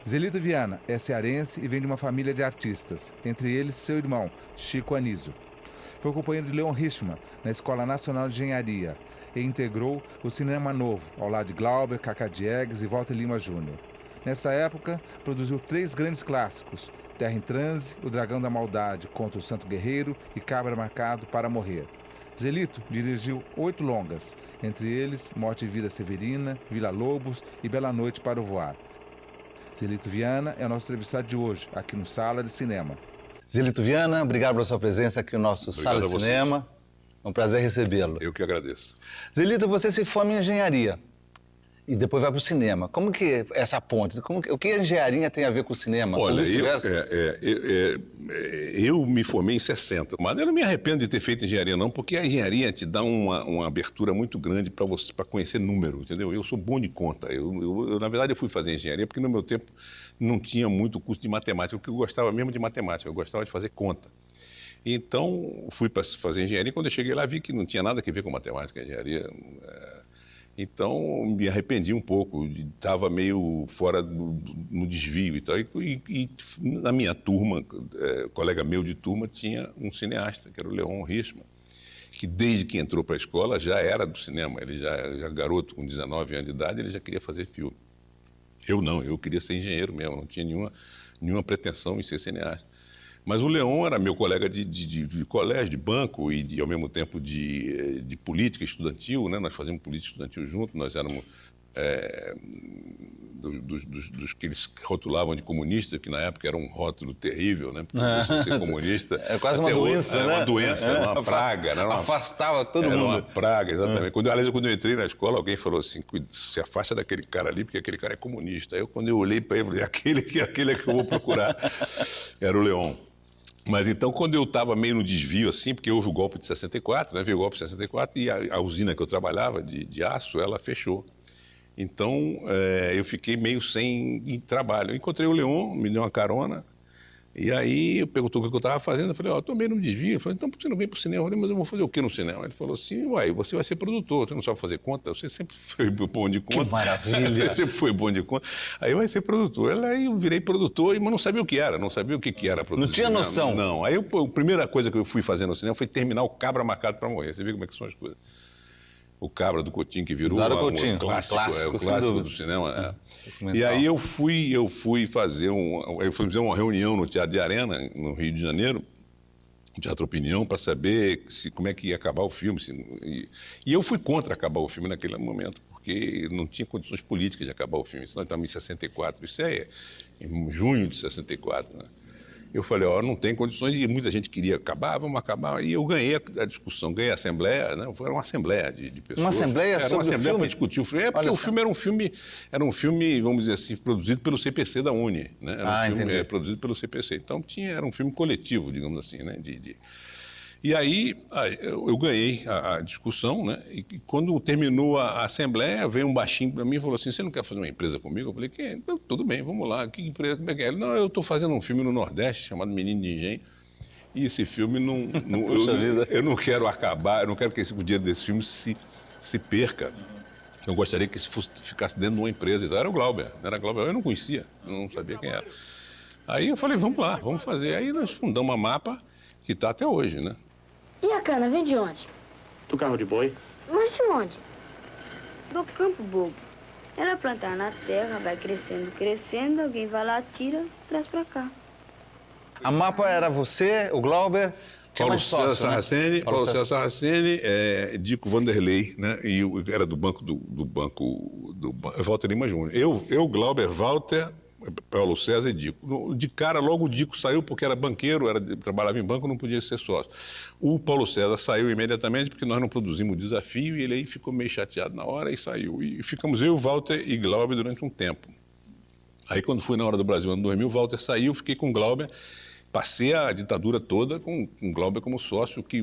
Zelito Viana é cearense e vem de uma família de artistas, entre eles seu irmão, Chico Anísio. Foi companheiro de Leon Hirschman na Escola Nacional de Engenharia e integrou o Cinema Novo, ao lado de Glauber, Cacá Diegues e Walter Lima Júnior. Nessa época, produziu 3 grandes clássicos: Terra em Transe, O Dragão da Maldade contra o Santo Guerreiro e Cabra Marcado para Morrer. Zelito dirigiu 8 longas, entre eles Morte e Vida Severina, Vila Lobos e Bela Noite para o Voar. Zelito Viana é o nosso entrevistado de hoje, aqui no Sala de Cinema. Zelito Viana, obrigado pela sua presença aqui no nosso Sala de Cinema. É um prazer recebê-lo. Eu que agradeço. Zelito, você se forma em engenharia e depois vai para o cinema. Como que é essa ponte? O que a engenharia tem a ver com o cinema? Olha, ou vice-versa? eu me formei em 60, mas eu não me arrependo de ter feito engenharia não, porque a engenharia te dá uma abertura muito grande para conhecer número, entendeu? Eu sou bom de conta. Na verdade, eu fui fazer engenharia porque no meu tempo não tinha muito curso de matemática, porque eu gostava mesmo de matemática, eu gostava de fazer conta. Então, fui para fazer engenharia e quando eu cheguei lá vi que não tinha nada a ver com matemática, engenharia. Então, me arrependi um pouco, estava meio fora no desvio e tal. E na minha turma, colega meu de turma, tinha um cineasta, que era o Leon Hirschman, que desde que entrou para a escola já era do cinema. Ele já garoto, com 19 anos de idade, ele já queria fazer filme. Eu não, eu queria ser engenheiro mesmo, não tinha nenhuma pretensão em ser cineasta. Mas o Leon era meu colega de colégio, de banco e ao mesmo tempo de política estudantil, né? Nós fazíamos política estudantil junto, nós éramos dos que eles rotulavam de comunista, que na época era um rótulo terrível, né? Porque ser comunista... É quase uma doença, né? Era uma doença, era uma praga. Afastava todo mundo. Era uma praga, exatamente. Quando eu entrei na escola, alguém falou assim, se afasta daquele cara ali, porque aquele cara é comunista. Aí quando eu olhei para ele, falei, aquele é que eu vou procurar. Era o Leon. Mas então, quando eu estava meio no desvio, assim, porque houve o golpe de 64, né? Veio o golpe de 64 e a usina que eu trabalhava, de aço, ela fechou. Então, eu fiquei meio sem trabalho. Eu encontrei o Leon, me deu uma carona, e aí eu perguntou o que eu estava fazendo. Eu falei, estou meio no desvio. Ele falou, então por que você não vem para o cinema? Eu falei, mas eu vou fazer o que no cinema? Ele falou assim, uai, você vai ser produtor, você não sabe fazer conta? Você sempre foi bom de conta. Que maravilha! Você sempre foi bom de conta. Aí vai ser produtor. Aí eu virei produtor, mas não sabia o que era, não sabia o que era produzir. Não tinha noção? Não. Aí a primeira coisa que eu fui fazer no cinema foi terminar o Cabra Marcado para Morrer. Você vê como é que são as coisas. O Cabra do Coutinho, que virou um clássico do cinema. E aí eu fui fazer uma reunião no Teatro de Arena, no Rio de Janeiro, no Teatro Opinião, para saber como é que ia acabar o filme. E eu fui contra acabar o filme naquele momento, porque não tinha condições políticas de acabar o filme. Senão estamos em 64, isso é em junho de 64, né? Eu falei, não tem condições, e muita gente queria acabar, vamos acabar. E eu ganhei a discussão, ganhei a assembleia, né? Foi uma assembleia de pessoas. Uma assembleia era sobre uma assembleia para discutir o filme. Porque o filme era um filme, vamos dizer assim, produzido pelo CPC da Uni, né? Era um filme produzido pelo CPC. Então era um filme coletivo, digamos assim, né? E aí eu ganhei a discussão, né? E quando terminou a assembleia, veio um baixinho para mim e falou assim, você não quer fazer uma empresa comigo? Eu falei, tudo bem, vamos lá. Que empresa? Como é que é? Ele, não, eu estou fazendo um filme no Nordeste chamado Menino de Engenho. E esse filme eu não quero acabar, eu não quero que o dinheiro desse filme se perca. Eu gostaria que isso ficasse dentro de uma empresa. Então, era o Glauber, eu não conhecia, eu não sabia quem era. Aí eu falei, vamos lá, vamos fazer. Aí nós fundamos a MAPA, que está até hoje, né? E a cana vem de onde? Do carro de boi? Mas de onde? Do campo, bobo. Ela plantar na terra, vai crescendo, crescendo, alguém vai lá, tira, traz pra cá. A MAPA era você, o Glauber, Paulo César Sarraceni, Dico Vanderlei, né? E era do banco Walter Lima Júnior. Eu, Glauber, Walter, Paulo César e Dico. De cara, logo o Dico saiu porque era banqueiro, trabalhava em banco, não podia ser sócio. O Paulo César saiu imediatamente porque nós não produzimos o desafio e ele aí ficou meio chateado na hora e saiu. E ficamos eu, Walter e Glauber durante um tempo. Aí quando fui na Hora do Brasil, ano 2000, Walter saiu, fiquei com o Glauber. Passei a ditadura toda com o Glauber como sócio, que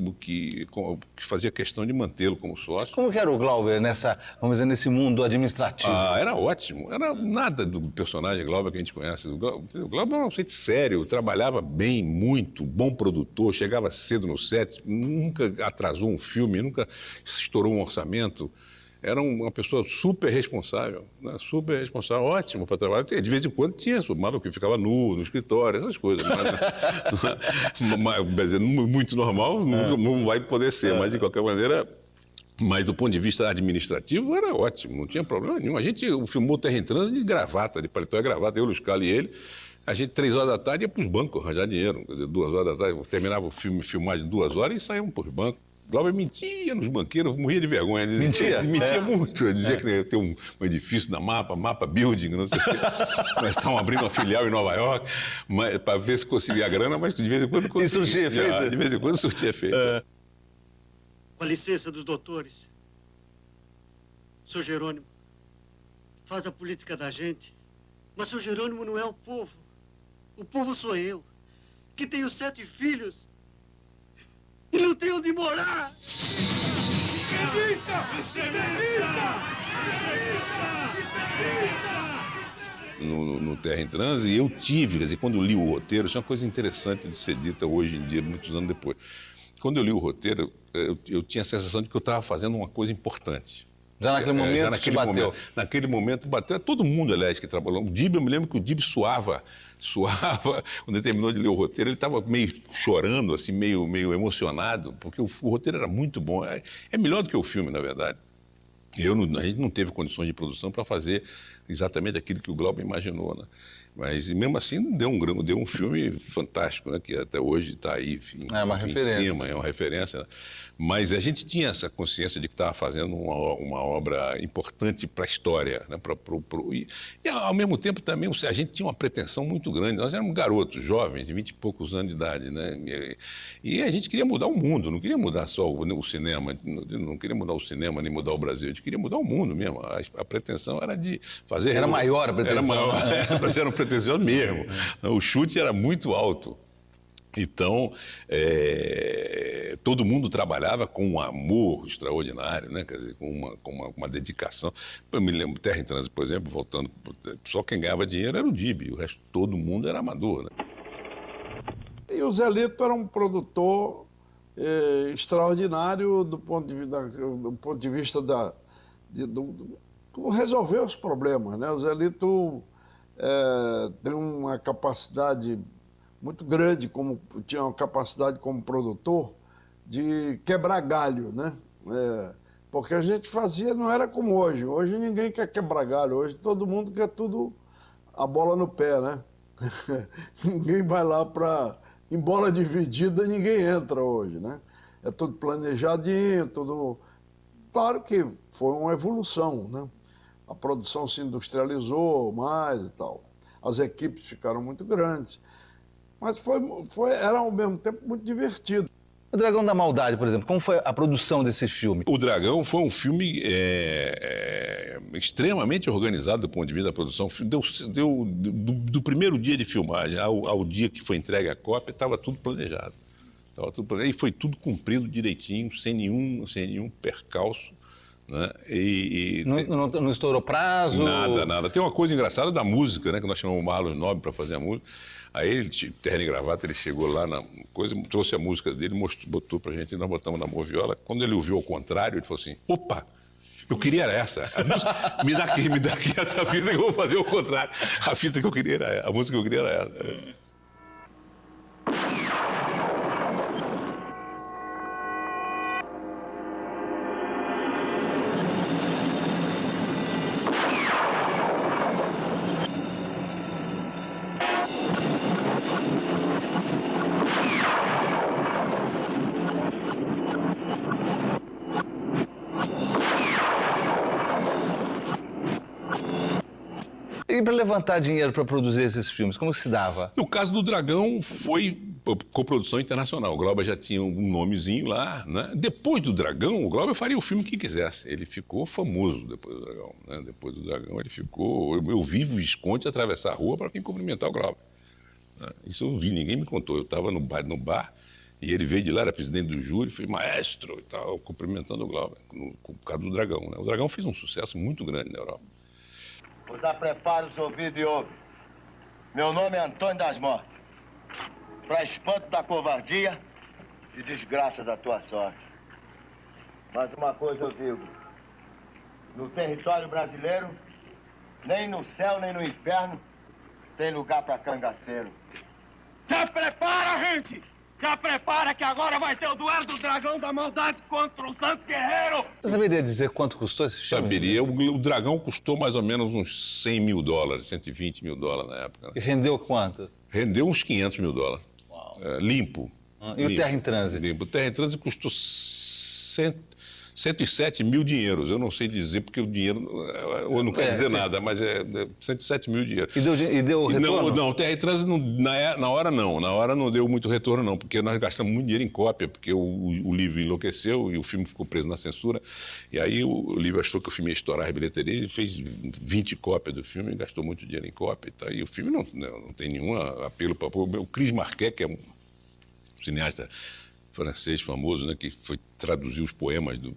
fazia questão de mantê-lo como sócio. Como que era o Glauber nesse mundo administrativo? Era ótimo. Era nada do personagem Glauber que a gente conhece. O Glauber era um sujeito sério, trabalhava bem, muito, bom produtor, chegava cedo no set, nunca atrasou um filme, nunca estourou um orçamento. era uma pessoa super responsável, né? Super responsável, ótimo para trabalhar. De vez em quando tinha isso, maluco, que ficava nu no escritório, essas coisas. Mas muito normal, não vai poder ser, mas de qualquer maneira... Mas do ponto de vista administrativo era ótimo, não tinha problema nenhum. A gente filmou Terra em Trânsito de gravata, de paletó e gravata, eu, Luiz Carlos e ele. A gente, 3 horas da tarde, ia para os bancos arranjar dinheiro. Quer dizer, 2 horas da tarde, terminava o filme, filmagem de 2 horas e saíamos para os bancos. Glauber mentia nos banqueiros, morria de vergonha. Mentia muito. Dizia que ia ter um edifício da Mapa Building, não sei o quê. Mas estavam abrindo uma filial em Nova York para ver se conseguia a grana, mas de vez em quando conseguia. E surtia efeito? De vez em quando surtia efeito. Com a licença dos doutores, Sr. Jerônimo, faz a política da gente, mas Sr. Jerônimo não é o povo. O povo sou eu, que tenho 7 filhos e não tenho onde morar. No Terra em Transe, eu tive, quer dizer, quando eu li o roteiro, isso é uma coisa interessante de ser dita hoje em dia, muitos anos depois. Quando eu li o roteiro, eu tinha a sensação de que eu estava fazendo uma coisa importante. Já naquele momento te bateu? Naquele momento bateu. Todo mundo, aliás, que trabalhou. O Dib, eu me lembro que o Dib suava. Quando ele terminou de ler o roteiro, ele estava meio chorando, assim, meio emocionado, porque o roteiro era muito bom. É melhor do que o filme, na verdade. A gente não teve condições de produção para fazer exatamente aquilo que o Glauber imaginou, né? Mas mesmo assim deu um filme fantástico, né? Que até hoje está aí, enfim, é uma referência. Em cima, é uma referência. Né? Mas a gente tinha essa consciência de que estava fazendo uma obra importante para a história, né? E ao mesmo tempo também a gente tinha uma pretensão muito grande. Nós éramos garotos, jovens, de 20 e poucos anos de idade, né? E a gente queria mudar o mundo, não queria mudar só o cinema, não queria mudar o cinema nem mudar o Brasil, a gente queria mudar o mundo mesmo. A pretensão era de fazer... Era maior a pretensão. Era maior, era pretensioso mesmo. O chute era muito alto. Então, todo mundo trabalhava com um amor extraordinário, né? Quer dizer, com uma dedicação. Eu me lembro, Terra em Trânsito, por exemplo, voltando, só quem ganhava dinheiro era o Dib, o resto, todo mundo era amador. Né? E o Zé Lito era um produtor extraordinário do ponto de vista do resolver os problemas, né? O Zé Lito tem uma capacidade muito grande, tinha uma capacidade como produtor de quebrar galho, né? Porque a gente fazia, não era como hoje. Hoje ninguém quer quebrar galho, hoje todo mundo quer tudo a bola no pé, né? Ninguém vai lá em bola dividida, ninguém entra hoje, né? É tudo planejadinho, tudo... Claro que foi uma evolução, né? A produção se industrializou mais e tal. As equipes ficaram muito grandes. Mas era ao mesmo tempo muito divertido. O Dragão da Maldade, por exemplo, como foi a produção desse filme? O Dragão foi um filme extremamente organizado do ponto de vista da produção. Do primeiro dia de filmagem ao dia que foi entregue a cópia, estava tudo planejado. E foi tudo cumprido direitinho, sem nenhum percalço. Né? Não estourou prazo? Nada. Tem uma coisa engraçada da música, né? Que nós chamamos o Marlon Nobre para fazer a música. Aí ele, terno e gravata, ele chegou lá na coisa, trouxe a música dele, botou pra gente, e nós botamos na moviola. Quando ele ouviu ao contrário, ele falou assim, opa, eu queria era essa. Me dá aqui essa fita que eu vou fazer o contrário. A fita que eu queria era essa, a música que eu queria era essa. E para levantar dinheiro para produzir esses filmes, como se dava? No caso do Dragão, foi coprodução internacional. O Glauber já tinha um nomezinho lá, né? Depois do Dragão, o Glauber faria o filme que quisesse. Ele ficou famoso depois do Dragão, né? Depois do Dragão, ele ficou... Eu vi o Visconde atravessar a rua para vir cumprimentar o Glauber. Isso eu vi, ninguém me contou. Eu estava no bar e ele veio de lá, era presidente do júri, foi maestro e tal, cumprimentando o Glauber, por causa do Dragão, né? O Dragão fez um sucesso muito grande na Europa. Já prepara os ouvidos e ouve. Meu nome é Antônio das Mortes. Para espanto da covardia e desgraça da tua sorte. Mas uma coisa eu digo. No território brasileiro, nem no céu, nem no inferno, tem lugar para cangaceiro. Já prepara, gente! Já prepara que agora vai ter o duelo do dragão da maldade contra o Santo Guerreiro! Você saberia dizer quanto custou esse filme? Saberia. O Dragão custou mais ou menos uns 100 mil dólares, 120 mil dólares na época. Né? E rendeu quanto? Rendeu uns 500 mil dólares. Limpo. E o Terra em Trânsito? Limpo. O Terra em Trânsito custou 107 mil dinheiros. Eu não sei dizer porque o dinheiro ou não quer dizer nada, mas é 107 mil dinheiros. E deu retorno? Não, o Terra em Trânsito na hora não. Na hora não deu muito retorno, não, porque nós gastamos muito dinheiro em cópia, porque o livro enlouqueceu e o filme ficou preso na censura. E aí o livro achou que o filme ia estourar a bilheteria e fez 20 cópias do filme e gastou muito dinheiro em cópia. E, tá? E o filme não tem nenhum apelo para... O Chris Marquet, que é um cineasta francês famoso, né, que traduzir os poemas do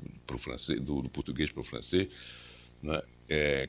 português para o francês, né?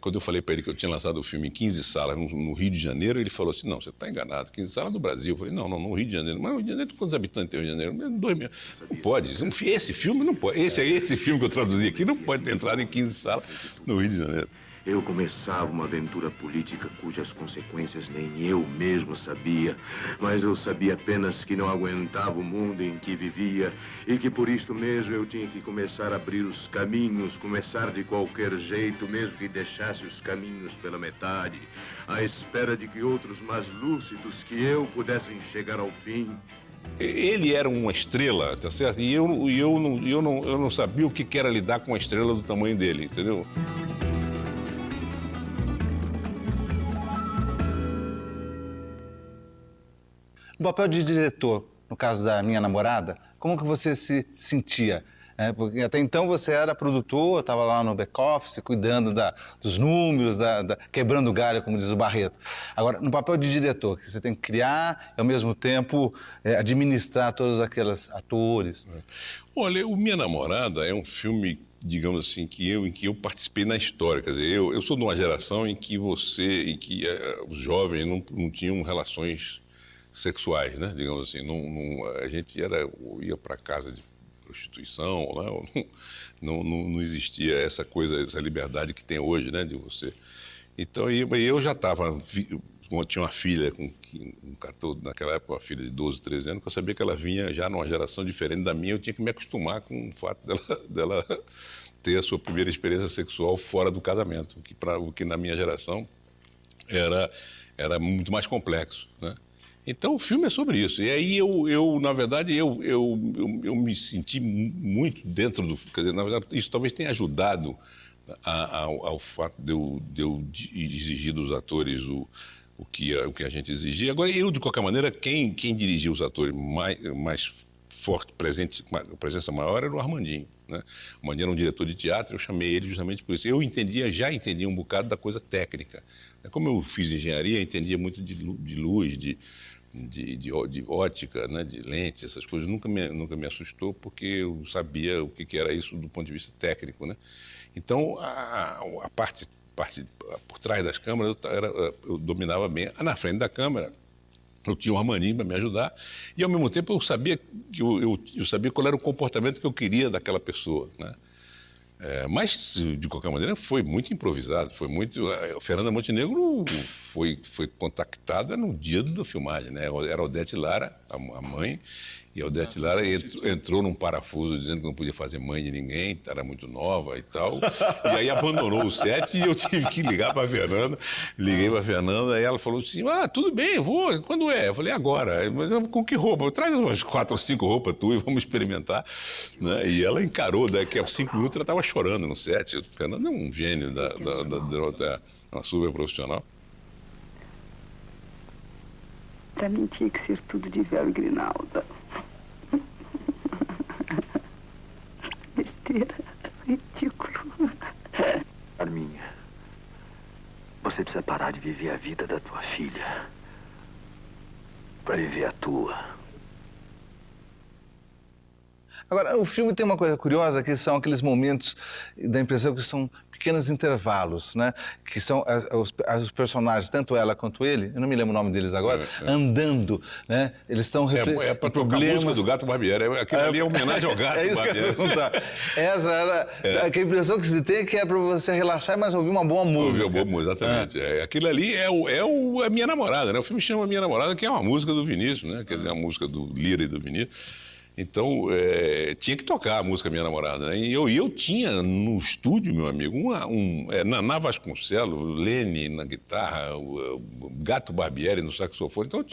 Quando eu falei para ele que eu tinha lançado o filme em 15 salas no Rio de Janeiro, ele falou assim, não, você está enganado, 15 salas do Brasil. Eu falei, não, no Rio de Janeiro. Mas no Rio de Janeiro, quantos habitantes tem o Rio de Janeiro? 2 mil. Não pode, esse filme não pode. Esse filme que eu traduzi aqui não pode ter entrado em 15 salas no Rio de Janeiro. Eu começava uma aventura política cujas consequências nem eu mesmo sabia, mas eu sabia apenas que não aguentava o mundo em que vivia e que por isto mesmo eu tinha que começar a abrir os caminhos, começar de qualquer jeito, mesmo que deixasse os caminhos pela metade, à espera de que outros mais lúcidos que eu pudessem chegar ao fim. Ele era uma estrela, tá certo? E eu não sabia o que era lidar com uma estrela do tamanho dele, entendeu? No papel de diretor, no caso da Minha Namorada, como que você se sentia? Porque até então você era produtor, estava lá no back-office, cuidando dos números, quebrando galho, como diz o Barreto. Agora, no papel de diretor, que você tem que criar e, ao mesmo tempo, administrar todos aqueles atores. Olha, o Minha Namorada é um filme, digamos assim, em que eu participei na história. Quer dizer, eu sou de uma geração em que os jovens não tinham relações sexuais, né? Digamos assim, a gente ia para casa de prostituição, né? Não existia essa coisa, essa liberdade que tem hoje, né? De você. Então, eu já tinha uma filha naquela época, uma filha de 12, 13 anos, que eu sabia que ela vinha já numa geração diferente da minha, eu tinha que me acostumar com o fato dela ter a sua primeira experiência sexual fora do casamento, o que na minha geração era muito mais complexo, né? Então, o filme é sobre isso. E aí, na verdade, eu me senti muito dentro do... Quer dizer, na verdade, isso talvez tenha ajudado ao fato de eu exigir dos atores o que a gente exigia. Agora, de qualquer maneira, quem dirigia os atores mais forte, presença maior, era o Armandinho, né? O Armandinho era um diretor de teatro, eu chamei ele justamente por isso. Eu já entendia um bocado da coisa técnica. Como eu fiz engenharia, eu entendia muito de luz, de ótica, né, de lentes, essas coisas. Nunca me assustou, porque eu sabia o que era isso do ponto de vista técnico, né? Então, a parte por trás das câmeras eu dominava bem. Na frente da câmera, eu tinha o Armandinho para me ajudar e, ao mesmo tempo, eu sabia qual era o comportamento que eu queria daquela pessoa, né? Mas, de qualquer maneira, foi muito improvisado. A Fernanda Montenegro foi contactada no dia da filmagem, né? Era a Odete Lara, a mãe, e a Odete Lara entrou num parafuso dizendo que não podia fazer mãe de ninguém, era muito nova e tal. E aí abandonou o set e eu tive que ligar para a Fernanda. Liguei para a Fernanda e ela falou assim, tudo bem, vou, quando é? Eu falei, agora. Mas com que roupa? Traz umas 4 ou 5 roupas tuas e vamos experimentar. Né? E ela encarou, daqui a 5 minutos ela estava chorando no set. A Fernanda é um gênio, uma super profissional. Para mim tinha que ser tudo de véu e grinalda. Besteira, ridículo. Arminha, você precisa parar de viver a vida da tua filha para viver a tua. Agora, o filme tem uma coisa curiosa, que são aqueles momentos da impressão que são pequenos intervalos, né? Que são os personagens, tanto ela quanto ele, eu não me lembro o nome deles agora, andando, né? Eles estão É para tocar a música do Gato Barbieri. Aquilo ali é homenagem ao Gato isso Barbieri. que eu ia perguntar. Essa era a impressão que se tem, que é para você relaxar, mas ouvir uma boa música. Ouvir uma boa música, exatamente. Aquilo ali é a Minha Namorada, né? O filme chama Minha Namorada, que é uma música do Vinícius, né? Quer dizer, a música do Lira e do Vinícius. Então, tinha que tocar a música Minha Namorada, né? E eu tinha no estúdio, meu amigo, Naná Vasconcelos, Lene na guitarra, o Gato Barbieri no saxofone. Então,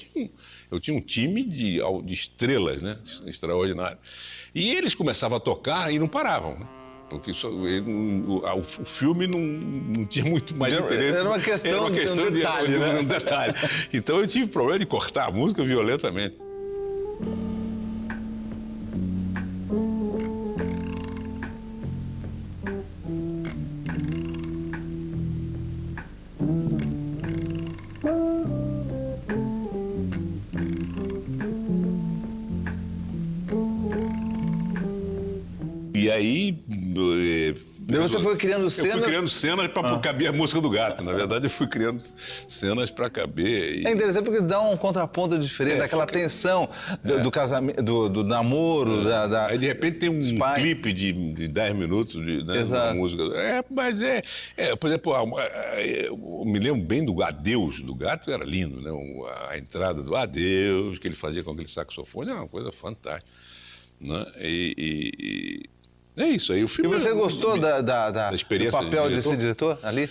eu tinha um time de estrelas, né? Extraordinário. E eles começavam a tocar e não paravam, né? Porque o filme não tinha muito mais interesse. Era uma questão de um detalhe, né? Um detalhe. Então, eu tive problema de cortar a música violentamente. E aí... Você foi criando cenas... Eu fui criando cenas para caber a música do Gato. Na verdade, eu fui criando cenas para caber. É interessante porque dá um contraponto diferente, daquela tensão do casamento, do namoro, Aí, de repente, tem um clipe de 10 minutos de uma música. Mas por exemplo, eu me lembro bem do Adeus do Gato, era lindo, né? A entrada do Adeus, que ele fazia com aquele saxofone, era uma coisa fantástica. Né? É isso aí. O filme. E você gostou da experiência do papel de ser diretor ali?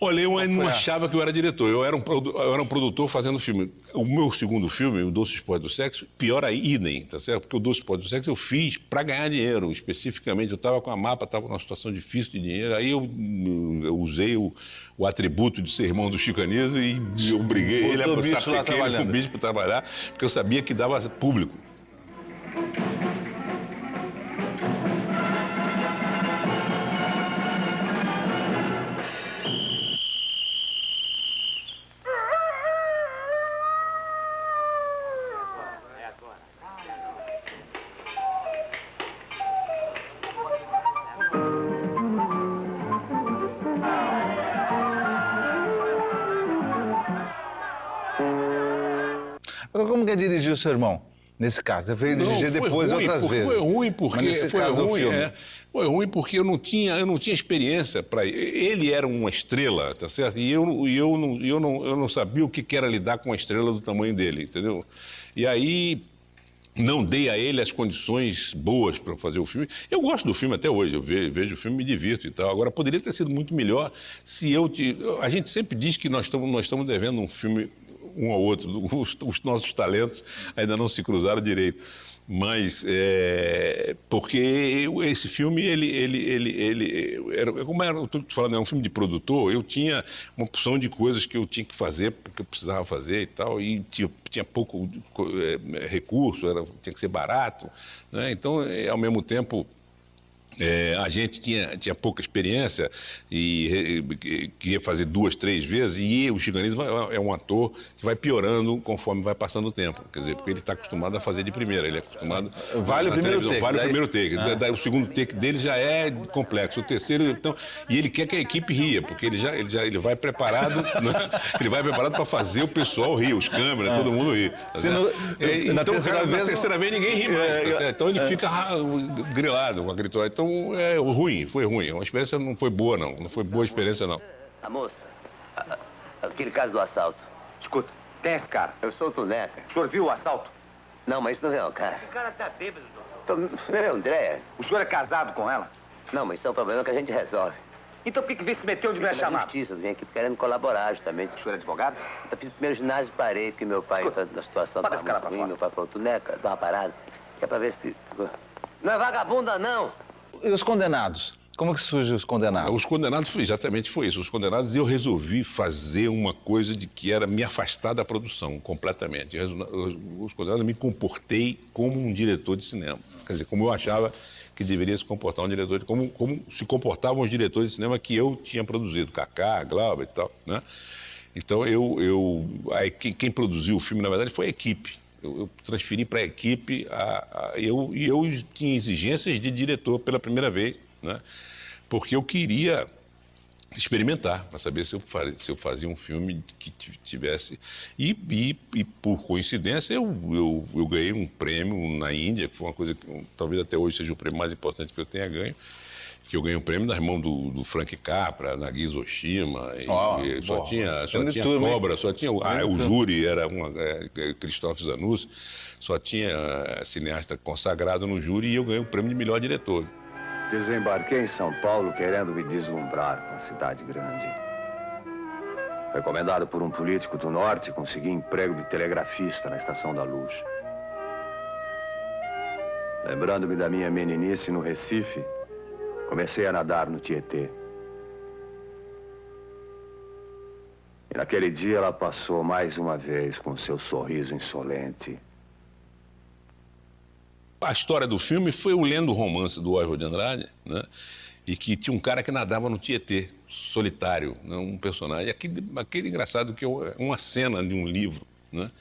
Olha, eu não achava que eu era diretor. Eu era um produtor fazendo filme. O meu segundo filme, O Doce Esporte do Sexo, pior aí, idem, tá certo? Porque O Doce Esporte do Sexo eu fiz para ganhar dinheiro, especificamente. Eu estava com a mapa, estava numa situação difícil de dinheiro. Aí eu usei o atributo de ser irmão do Chico Anísio e eu obriguei ele a sapecar o bicho para trabalhar, porque eu sabia que dava público. Como que é dirigir o seu irmão, nesse caso? Você veio dirigir depois outras vezes. Foi ruim porque... Foi ruim porque eu não tinha experiência para... Ele era uma estrela, tá certo? E eu não sabia o que era lidar com uma estrela do tamanho dele, entendeu? E aí... Não dei a ele as condições boas para fazer o filme. Eu gosto do filme até hoje, eu vejo o filme e me divirto e tal. Agora, poderia ter sido muito melhor se A gente sempre diz que nós estamos devendo um filme um ao outro. Os nossos talentos ainda não se cruzaram direito. Mas, porque esse filme, como eu estou falando, é um filme de produtor, eu tinha uma opção de coisas que eu tinha que fazer, porque eu precisava fazer e tal, e tinha pouco recurso, tinha que ser barato, né? Então, ao mesmo tempo... a gente tinha pouca experiência e queria fazer 2, 3 vezes, e o Chico Anísio é um ator que vai piorando conforme vai passando o tempo. Quer dizer, porque ele está acostumado a fazer de primeira, ele é acostumado... Vale o primeiro take. O segundo take dele já é complexo. O terceiro, então... E ele quer que a equipe ria, porque ele vai preparado, né? Ele vai preparado para fazer o pessoal rir, os câmeras, todo mundo rir. Tá na terceira vez ninguém ri mais, tá certo? Então ele fica grilado com aquele história. Então, foi ruim. A experiência não foi boa, não. Não foi boa a experiência, não. A moça, aquele caso do assalto. Escuta, quem é esse cara? Eu sou o Tuneca. O senhor viu o assalto? Não, mas isso não é o caso. O cara tá bêbado, doutor. É André. O senhor é casado com ela? Não, mas isso é um problema que a gente resolve. Então por que vem se meter onde não é chamado? Justiça, vem aqui querendo colaborar justamente. O senhor é advogado? Eu fiz o primeiro ginásio e parei, porque meu pai está na situação Bota esse cara pra ruim. fora. Meu pai falou, Tuneca, dá uma parada. Que é pra ver se... Não é vagabunda, não! E os Condenados? Como que surge Os Condenados? Os Condenados exatamente foi isso. Os Condenados, eu resolvi fazer uma coisa de que era me afastar da produção completamente. Os Condenados, eu me comportei como um diretor de cinema. Quer dizer, como eu achava que deveria se comportar um diretor, como se comportavam os diretores de cinema que eu tinha produzido, Kaká, Glauber e tal, né? Então, quem produziu o filme, na verdade, foi a equipe. Eu transferi para a equipe, eu tinha exigências de diretor pela primeira vez, né? Porque eu queria experimentar, para saber se eu fazia um filme que tivesse... E por coincidência, eu ganhei um prêmio na Índia, que foi uma coisa que talvez até hoje seja o prêmio mais importante que eu tenha ganho, que eu ganhei um prêmio nas mãos do Frank Capra, Nagisa Oshima, e só tinha cobra, só tinha... o júri era Christophe Zanussi, só tinha cineasta consagrado no júri e eu ganhei o prêmio de melhor diretor. Desembarquei em São Paulo querendo me deslumbrar com a cidade grande. Recomendado por um político do norte, consegui emprego de telegrafista na Estação da Luz. Lembrando-me da minha meninice no Recife, comecei a nadar no Tietê. E naquele dia ela passou mais uma vez com seu sorriso insolente. A história do filme foi eu lendo o romance do Oswald de Andrade, né? E que tinha um cara que nadava no Tietê, solitário, né? Um personagem. Aquele engraçado que é uma cena de um livro, né?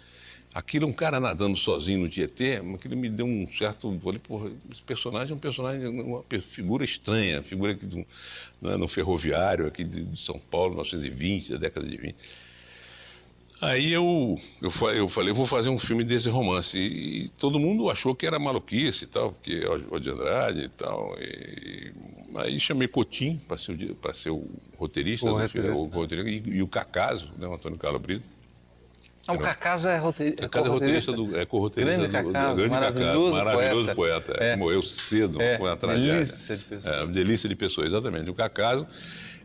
Aquilo, um cara nadando sozinho no Tietê, aquilo me deu um certo... Eu falei, porra, esse personagem é um personagem, uma figura estranha, figura aqui no ferroviário, aqui de São Paulo, 1920, da década de 20. Aí eu falei, vou fazer um filme desse romance. E todo mundo achou que era maluquice e tal, porque é o de Andrade e tal. Aí chamei Coutinho para ser o roteirista, e o Cacaso, né, o Antônio Carlos Brito. O Cacaso é roteirista? Cacaso é roteirista grande Cacaso, maravilhoso poeta. Morreu cedo com a tragédia. Delícia de pessoa. Delícia de pessoa, exatamente. O Cacaso,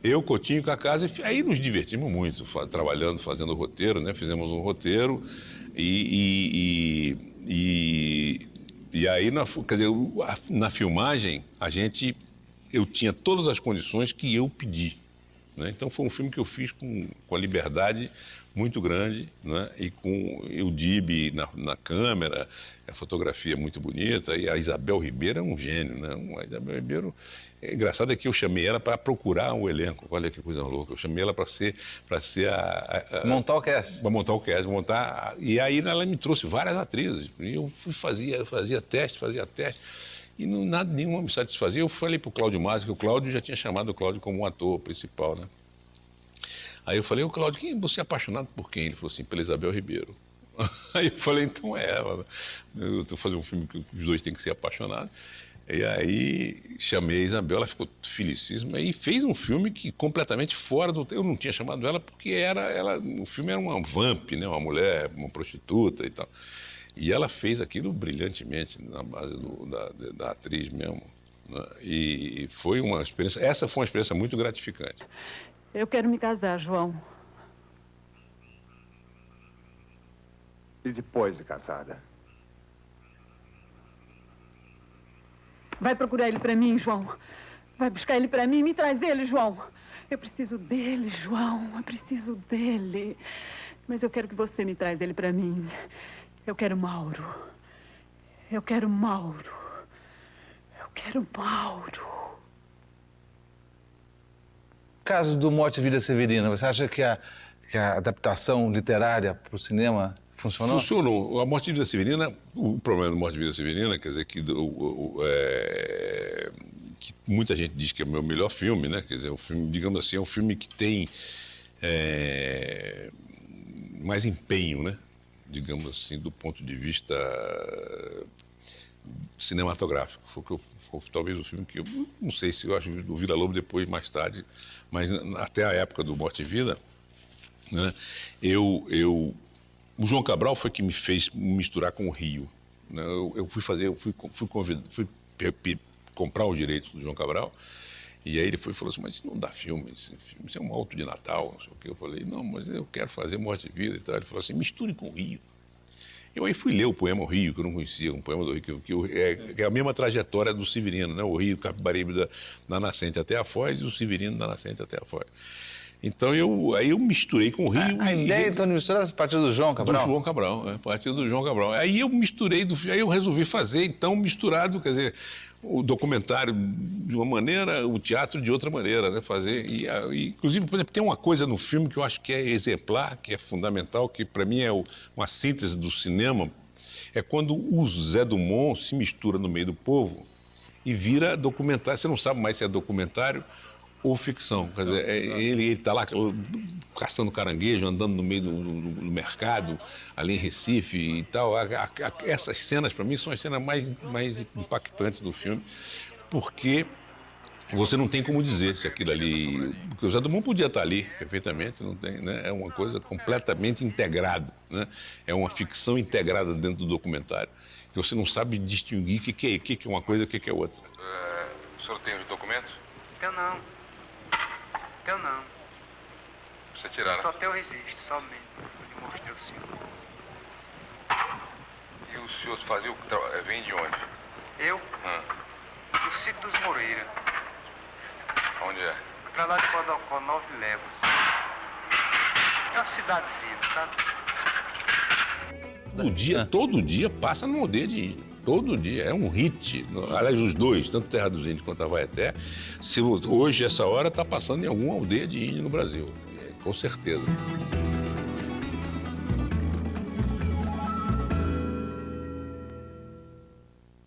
eu, Coutinho e o Cacaso, aí nos divertimos muito, trabalhando, fazendo o roteiro, né? Fizemos um roteiro e aí, quer dizer, na filmagem, eu tinha todas as condições que eu pedi, né? Então foi um filme que eu fiz com a liberdade muito grande, né? E com o Dib na câmera, a fotografia muito bonita, e a Isabel Ribeiro é um gênio, né? A Isabel Ribeiro, engraçado é que eu chamei ela para procurar um elenco, olha que coisa louca, eu chamei ela para ser montar o cast. Para montar o cast, e aí ela me trouxe várias atrizes, e eu fazia teste, e nada nenhuma me satisfazia. Eu falei para o Cláudio Masi, que o Cláudio já tinha chamado o Cláudio como um ator principal, né? Aí eu falei, Cláudio, você é apaixonado por quem? Ele falou assim, pela Isabel Ribeiro. Aí eu falei, então é ela. Eu estou fazendo um filme que os dois têm que ser apaixonados. E aí chamei a Isabel, ela ficou felicíssima e fez um filme que completamente fora do... Eu não tinha chamado ela porque o filme era uma vamp, né? Uma mulher, uma prostituta e tal. E ela fez aquilo brilhantemente, na base da atriz mesmo, né? E foi uma experiência... Essa foi uma experiência muito gratificante. Eu quero me casar, João. E depois de casada? Vai procurar ele pra mim, João. Vai buscar ele pra mim e me traz ele, João. Eu preciso dele, João. Eu preciso dele. Mas eu quero que você me traz ele pra mim. Eu quero Mauro. Eu quero Mauro. Eu quero Mauro. Caso do Morte e Vida Severina, você acha que a adaptação literária para o cinema funcionou? Funcionou. A Morte e Vida Severina, o problema da Morte e Vida Severina, quer dizer, que muita gente diz que é o meu melhor filme, né? Quer dizer, o filme, digamos assim, é um filme que tem mais empenho, né? Digamos assim, do ponto de vista cinematográfico. Foi talvez o filme que eu não sei se eu acho do Vila Lobo depois, mais tarde, mas até a época do Morte e Vida, né, o João Cabral foi que me fez misturar com o Rio, né? Eu fui comprar os direitos do João Cabral, e aí ele falou assim, mas isso não dá filme, isso é um alto de Natal, não sei o quê. Eu falei, não, mas eu quero fazer Morte e Vida e tal. Ele falou assim, misture com o Rio. Eu aí fui ler o poema O Rio, que eu não conhecia, um poema do Rio, que é a mesma trajetória do Severino, né? O Rio, Capibaribe da nascente até a Foz e o Severino da nascente até a Foz. Então, aí eu misturei com o Rio. A ideia, então, de misturar a partir do João Cabral? Do João Cabral, a partir do João Cabral. Aí eu misturei, aí eu resolvi fazer, então, misturado, quer dizer, o documentário de uma maneira, o teatro de outra maneira, né? Fazer, inclusive, por exemplo, tem uma coisa no filme que eu acho que é exemplar, que é fundamental, que para mim é uma síntese do cinema, É quando o Zé Dumont se mistura no meio do povo e vira documentário. Você não sabe mais se é documentário ou ficção. Quer dizer, ele está lá caçando caranguejo, andando no meio do mercado, ali em Recife e tal. Essas cenas, para mim, são as cenas mais impactantes do filme, porque você não tem como dizer se aquilo ali... Porque o Zé Dumont podia estar ali perfeitamente, não tem, né? É uma coisa completamente integrada, né? É uma ficção integrada dentro do documentário, que você não sabe distinguir o que é uma coisa e o que é outra. O senhor tem os documentos? Eu não. Você tiraram? Só tem o registro, somente. Eu lhe mostrei o senhor. E o senhor fazia vem de onde? Eu? Do sítio dos Moreira. Onde é? Pra lá de Bodocó, 9 léguas. É uma cidadezinha, sabe? Todo dia passa no aldeia de índio. Todo dia. É um hit. Aliás, os dois, tanto Terra dos Índios quanto a Vaeté, hoje, essa hora, está passando em alguma aldeia de índio no Brasil. Com certeza.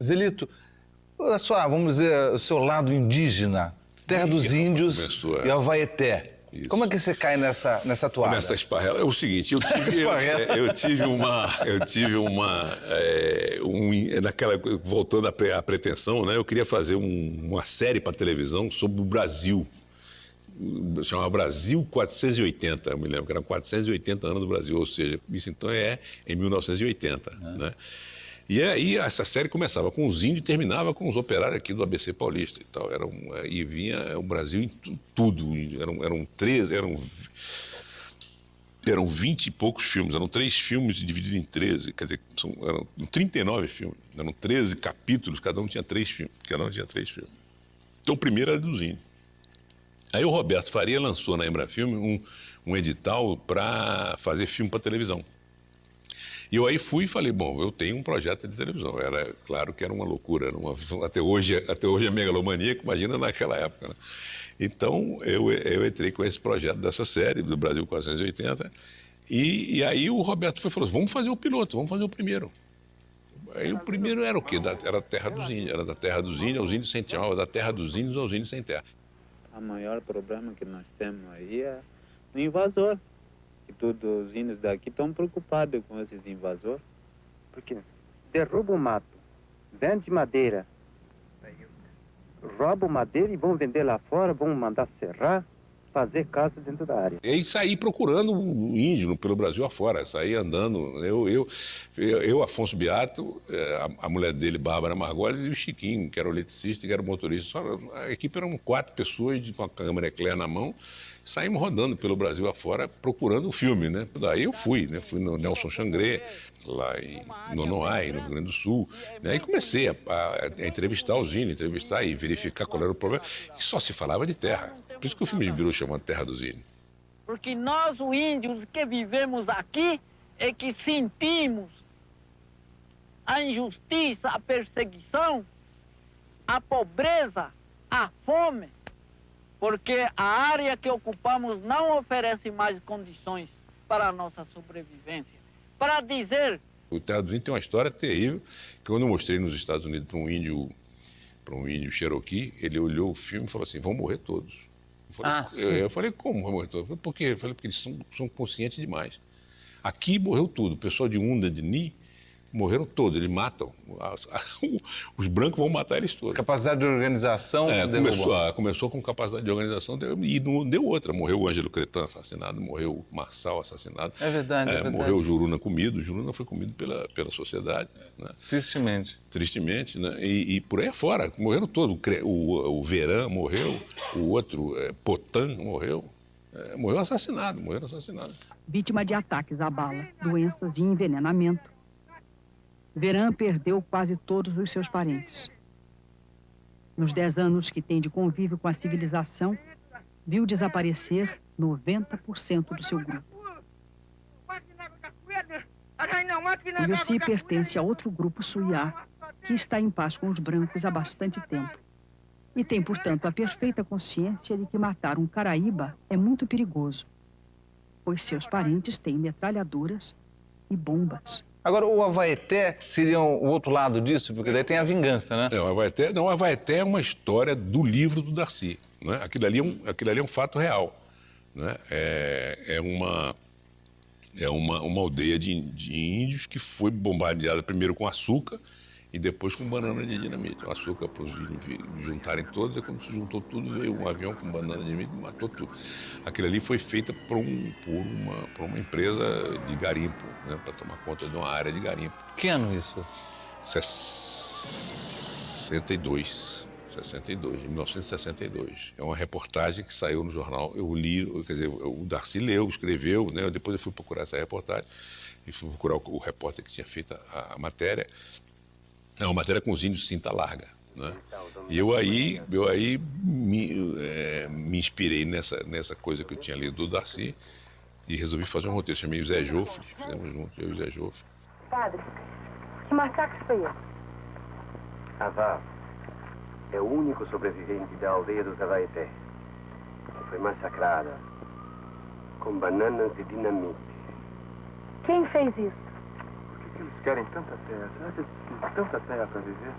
Zelito, vamos dizer, o seu lado indígena, Terra dos Índios e a Vaeté. Isso. Como é que você cai nessa toada? Nessa esparrela. É o seguinte, eu tive voltando à pretensão, né? Eu queria fazer uma série para televisão sobre o Brasil. Chamava Brasil 480, eu me lembro que eram 480 anos do Brasil, ou seja, isso então é em 1980, né? E aí essa série começava com os índios e terminava com os operários aqui do ABC Paulista e tal. E vinha o Brasil em tudo. Eram 20 e poucos filmes, eram 3 filmes divididos em 13, quer dizer, eram 39 filmes, eram 13 capítulos, cada um tinha 3 filmes. Então o primeiro era dos índios. Aí o Roberto Faria lançou na Embrafilme um edital para fazer filme para televisão. E eu aí fui e falei, bom, eu tenho um projeto de televisão. Era claro que era uma loucura, até hoje é megalomaníaco, imagina naquela época, né? Então eu entrei com esse projeto dessa série, do Brasil 480, e aí o Roberto falou, vamos fazer o piloto, vamos fazer o primeiro. Aí o primeiro era o quê? Era a Terra dos Índios, era da Terra dos Índios aos Índios sem terra, da Terra dos Índios aos Índios sem terra. O maior problema que nós temos aí é o invasor. E todos os índios daqui estão preocupados com esses invasores. Por quê? Derruba o mato, vende madeira, roubam madeira e vão vender lá fora, vão mandar serrar, fazer casa dentro da área. E aí saí procurando o índio pelo Brasil afora, saí andando. Eu Afonso Beato, a mulher dele, Bárbara Margoli, e o Chiquinho, que era o eletricista e que era o motorista. A equipe eram 4 pessoas com a câmera Eclair na mão. Saímos rodando pelo Brasil afora procurando o filme, né? Daí eu fui, né? Fui no Nelson Xangré, lá em Nonoai, no Rio Grande do Sul, né? E comecei a entrevistar os índios, entrevistar e verificar qual era o problema. E só se falava de terra. Por isso que o filme virou chamado Terra dos Índios. Porque nós, os índios que vivemos aqui, é que sentimos a injustiça, a perseguição, a pobreza, a fome, porque a área que ocupamos não oferece mais condições para a nossa sobrevivência. Para dizer... O Terra dos Índios tem uma história terrível, que quando eu mostrei nos Estados Unidos para um índio Cherokee, ele olhou o filme e falou assim, vão morrer todos. Eu falei, como vão morrer todos? Por quê? Eu falei, porque eles são conscientes demais. Aqui morreu tudo, o pessoal de Unda, de Ni, morreram todos, eles matam. Os brancos vão matar eles todos. Capacidade de organização... Começou com capacidade de organização e não deu outra. Morreu o Ângelo Cretan assassinado, morreu o Marçal assassinado. É verdade. Morreu o Juruna comido. O Juruna foi comido pela sociedade. Né? Tristemente, né? E por aí afora, morreram todos. O Verã morreu, o outro, Potan, morreram assassinados. Vítima de ataques à bala, doenças de envenenamento. Verã perdeu quase todos os seus parentes. Nos 10 anos que tem de convívio com a civilização, viu desaparecer 90% do seu grupo. O Yossi pertence a outro grupo Suiá, que está em paz com os brancos há bastante tempo. E tem, portanto, a perfeita consciência de que matar um caraíba é muito perigoso, pois seus parentes têm metralhadoras e bombas. Agora, o Havaeté seria o outro lado disso, porque daí tem a vingança, né? O Havaeté é uma história do livro do Darcy. Né? Aquilo ali é um fato real. Né? É uma aldeia de índios que foi bombardeada primeiro com açúcar e depois com banana de dinamite. O açúcar para os índios juntarem todos, e quando se juntou tudo, veio um avião com banana de dinamite e matou tudo. Aquilo ali foi feito por uma empresa de garimpo, né? Para tomar conta de uma área de garimpo. Que ano isso? 62, 1962. É uma reportagem que saiu no jornal. Eu li, quer dizer, o Darcy leu, escreveu, né? Depois eu fui procurar essa reportagem e fui procurar o repórter que tinha feito a matéria. É uma matéria com os índios cinta larga, né? E eu aí me inspirei nessa coisa que eu tinha lido do Darcy e resolvi fazer um roteiro. Chamei o Zé Joffre, fizemos juntos, eu e o Zé Joffre. Padre, que massacre foi esse? Avá é o único sobrevivente da aldeia dos Havaeté, que foi massacrada com bananas de dinamite. Quem fez isso? Por que eles querem tanta terra? Será que eles têm tanta terra para viver?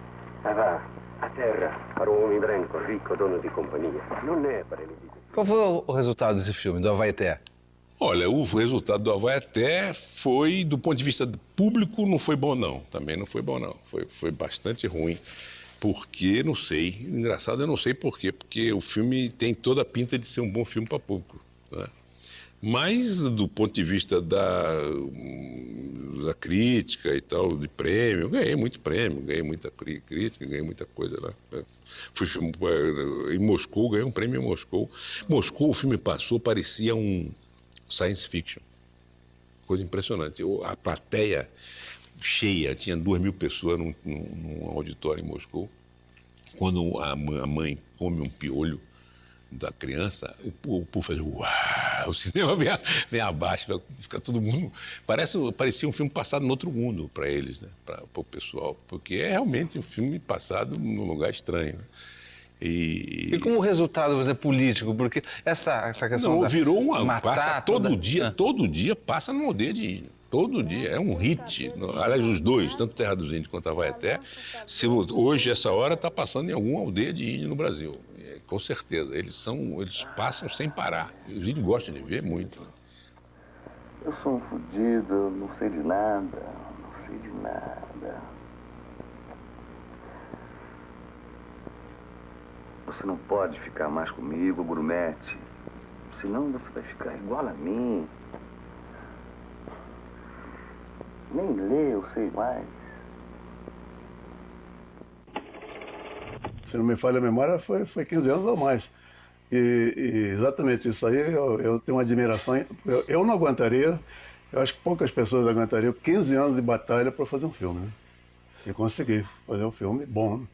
Avá, a terra para um homem branco, rico, dono de companhia, não é para ele viver. Qual foi o resultado desse filme, do Havaeté? Olha, o resultado do Havaeté foi, do ponto de vista público, não foi bom não. Também não foi bom não. Foi bastante ruim. Porque, não sei. Engraçado, eu não sei por quê. Porque o filme tem toda a pinta de ser um bom filme para público, né? Mas, do ponto de vista da crítica e tal, de prêmio, eu ganhei muito prêmio, ganhei muita crítica, ganhei muita coisa lá. Fui em Moscou, ganhei um prêmio em Moscou. Moscou, o filme passou, parecia um science fiction. Coisa impressionante. A plateia cheia, tinha 2.000 pessoas num auditório em Moscou. Quando a mãe come um piolho da criança, o povo faz uau, o cinema vem abaixo, fica todo mundo... Parecia um filme passado no outro mundo para eles, né? Para o pessoal, porque é realmente um filme passado num lugar estranho, né? E como resultado, você político, porque essa questão virou passa todo dia passa numa aldeia de índio. Todo dia, é um hit. Aliás, os dois, tanto Terra dos Índios quanto Havaeté, hoje, essa hora, está passando em alguma aldeia de índio no Brasil. Com certeza, eles passam sem parar. Os índios gostam de ver muito. Né? Eu sou um fudido, não sei de nada, não sei de nada. Você não pode ficar mais comigo, Grumete. Senão você vai ficar igual a mim. Nem ler, eu sei mais. Se não me falha a memória, foi 15 anos ou mais. E exatamente isso aí, eu tenho uma admiração. Eu não aguentaria, eu acho que poucas pessoas aguentariam 15 anos de batalha para fazer um filme, né? E consegui fazer um filme bom, né?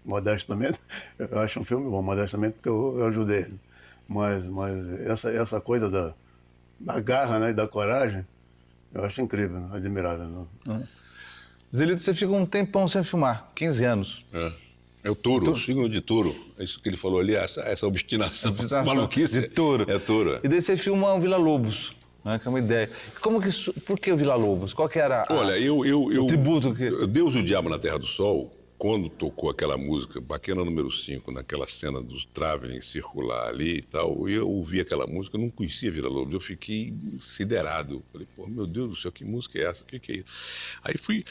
Modestamente, eu acho um filme bom, modestamente, porque eu ajudei ele. Mas essa coisa da garra, né, e da coragem, eu acho incrível, né? Admirável. Né? Zelito, você fica um tempão sem filmar, 15 anos. É o touro, o signo de touro. É isso que ele falou ali, essa obstinação, essa maluquice. De touro. É touro. E daí você filma o Vila Lobos, né, que é uma ideia. Por que o Vila Lobos? Qual que era o tributo que... Deus e o Diabo na Terra do Sol, quando tocou aquela música, Baquena número 5, naquela cena do traveling circular ali e tal, eu ouvi aquela música, eu não conhecia Vila Lobos, eu fiquei siderado. Falei, pô, meu Deus do céu, que música é essa? O que é isso? Aí fui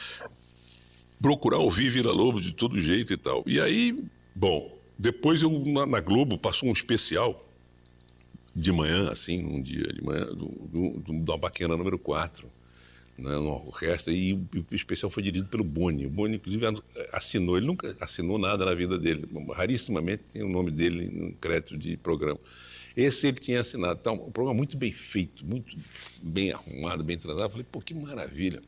procurar ouvir Vila Lobos de todo jeito e tal. E aí, bom, depois eu, na Globo, passou um especial de manhã, assim, num dia de manhã, da Baquena número 4. Né, uma orquestra, e o especial foi dirigido pelo Boni. O Boni, inclusive, assinou. Ele nunca assinou nada na vida dele. Rarissimamente tem o nome dele no crédito de programa. Esse ele tinha assinado. Então, um programa muito bem feito, muito bem arrumado, bem tratado. Eu falei, pô, que maravilha.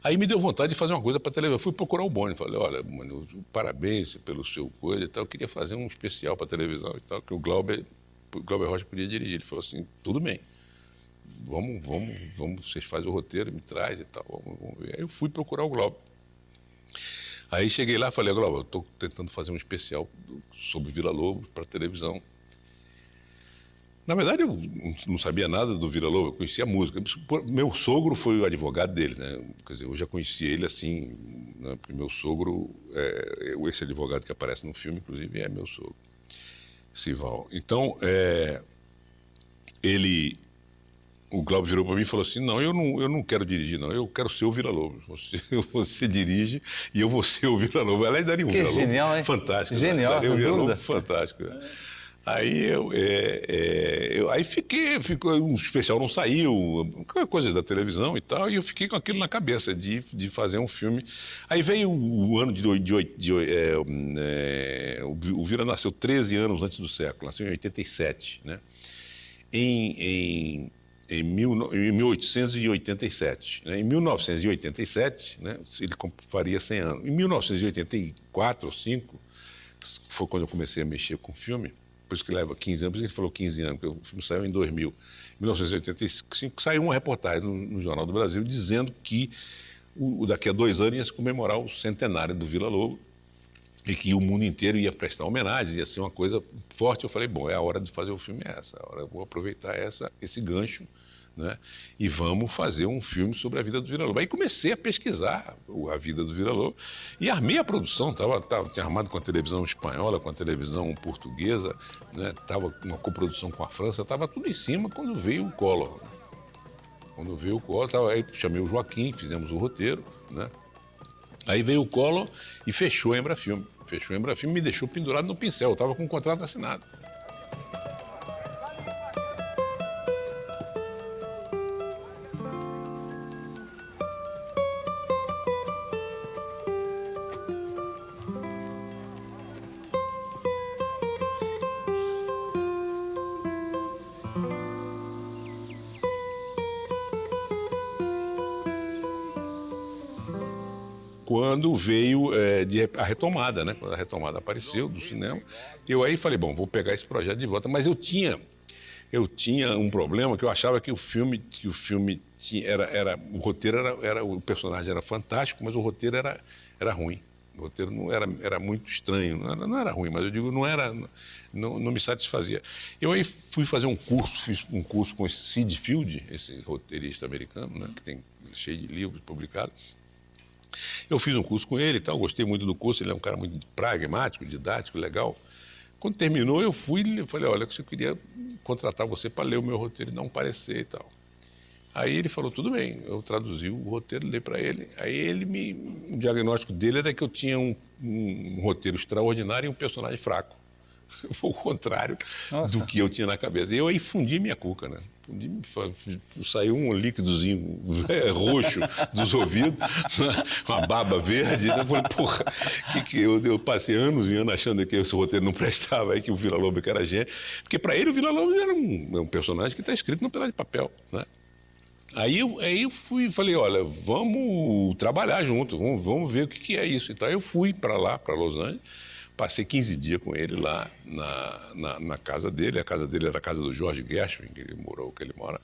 Aí me deu vontade de fazer uma coisa para televisão. Fui procurar o Boni. Falei, olha, Boni, parabéns pelo seu coisa e tal. Eu queria fazer um especial para televisão e tal, que o Glauber Rocha podia dirigir. Ele falou assim, tudo bem. Vamos, vocês fazem o roteiro, me traz e tal, vamos ver. Aí eu fui procurar o Glauber. Aí cheguei lá e falei, Glauber, eu estou tentando fazer um especial sobre Vila Lobos para televisão. Na verdade, eu não sabia nada do Villa-Lobos, eu conhecia a música. Meu sogro foi o advogado dele, né? Quer dizer, eu já conhecia ele assim, né? Porque meu sogro, esse advogado que aparece no filme, inclusive, é meu sogro, Sival. Então, o Glauber virou para mim e falou assim, não, eu não quero dirigir, não, eu quero ser o Villa-Lobos. Você dirige e eu vou ser o Villa-Lobos. Ela daria um Villa-Lobos genial, hein? Fantástico. Genial, daria um sem Villa-Lobos dúvida. fantástico. Aí aí ficou, um especial não saiu, coisas da televisão e tal, e eu fiquei com aquilo na cabeça de fazer um filme. Aí veio o ano o Villa nasceu 13 anos antes do século, nasceu em 87, né? Em 1887. Né? Em 1987, né, ele faria 100 anos. Em 1984 ou 5, foi quando eu comecei a mexer com o filme, por isso que leva 15 anos, por isso que ele falou 15 anos, porque o filme saiu em 2000. Em 1985 saiu uma reportagem no Jornal do Brasil dizendo que daqui a 2 anos ia se comemorar o centenário do Villa-Lobos e que o mundo inteiro ia prestar homenagem, ia ser uma coisa forte. Eu falei, bom, é a hora de fazer o filme, eu vou aproveitar esse gancho, né, e vamos fazer um filme sobre a vida do Villa-Lobos. Aí comecei a pesquisar a vida do Villa-Lobos e armei a produção, tinha armado com a televisão espanhola, com a televisão portuguesa, né, estava uma coprodução com a França, estava tudo em cima quando veio o Collor. Né? Quando veio o Collor, aí chamei o Joaquim, fizemos o roteiro, né? Aí veio o Collor e fechou a Embrafilme. Fechou a Embrafilme e me deixou pendurado no pincel, eu estava com o contrato assinado. Quando veio a retomada, né? Quando a retomada apareceu do cinema, eu aí falei, bom, vou pegar esse projeto de volta. Mas eu tinha um problema, que eu achava que o filme tinha, o roteiro o personagem era fantástico, mas o roteiro era ruim. O roteiro não era muito estranho, não era ruim, mas eu digo, não me satisfazia. Eu aí fui fazer fiz um curso com esse Sid Field, esse roteirista americano, né? Que tem cheio de livros publicados. Eu fiz um curso com ele e tal, gostei muito do curso, ele é um cara muito pragmático, didático, legal. Quando terminou, eu falei, olha, eu queria contratar você para ler o meu roteiro e dar um parecer e tal. Aí ele falou, tudo bem, eu traduzi o roteiro, dei para ele. Aí o diagnóstico dele era que eu tinha um roteiro extraordinário e um personagem fraco. Foi o contrário do que eu tinha na cabeça. E eu aí fundi minha cuca, né? Saiu um líquidozinho roxo dos ouvidos, uma baba verde. Né? Eu falei, porra, eu passei anos e anos achando que esse roteiro não prestava, aí que o Villa-Lobos era gênio. Porque para ele o Villa-Lobos era um personagem que está escrito num pedaço de papel, né? Aí eu falei, olha, vamos trabalhar junto, vamos ver o que é isso. Então eu fui para lá, para Los Angeles. Passei 15 dias com ele lá na casa dele. A casa dele era a casa do George Gershwin, que ele mora.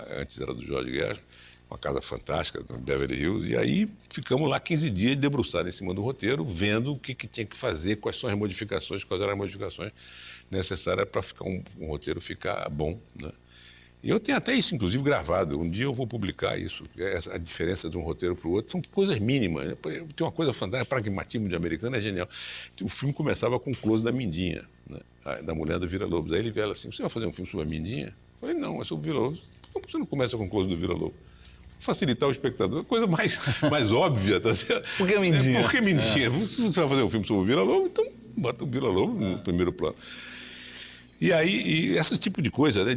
Antes era do George Gershwin. Uma casa fantástica, no Beverly Hills. E aí ficamos lá 15 dias debruçados em cima do roteiro, vendo o que tinha que fazer, quais são as modificações, quais eram as modificações necessárias para um roteiro ficar bom, né? E eu tenho até isso, inclusive, gravado. Um dia eu vou publicar isso. A diferença de um roteiro para o outro são coisas mínimas. Tem uma coisa fantástica, pragmatismo de americano é genial. O filme começava com o close da Mindinha, né? Da mulher do Villa-Lobos. Aí ele veio assim, você vai fazer um filme sobre a Mindinha? Eu falei, não, é sobre o Villa-Lobos. Por que você não começa com o close do Villa-Lobos? Facilitar o espectador, coisa mais óbvia, tá certo? Por que Mindinha? Por que Mindinha? Se você vai fazer um filme sobre o Villa-Lobos, então bota o Villa-Lobos no primeiro plano. E aí, esse tipo de coisa, né,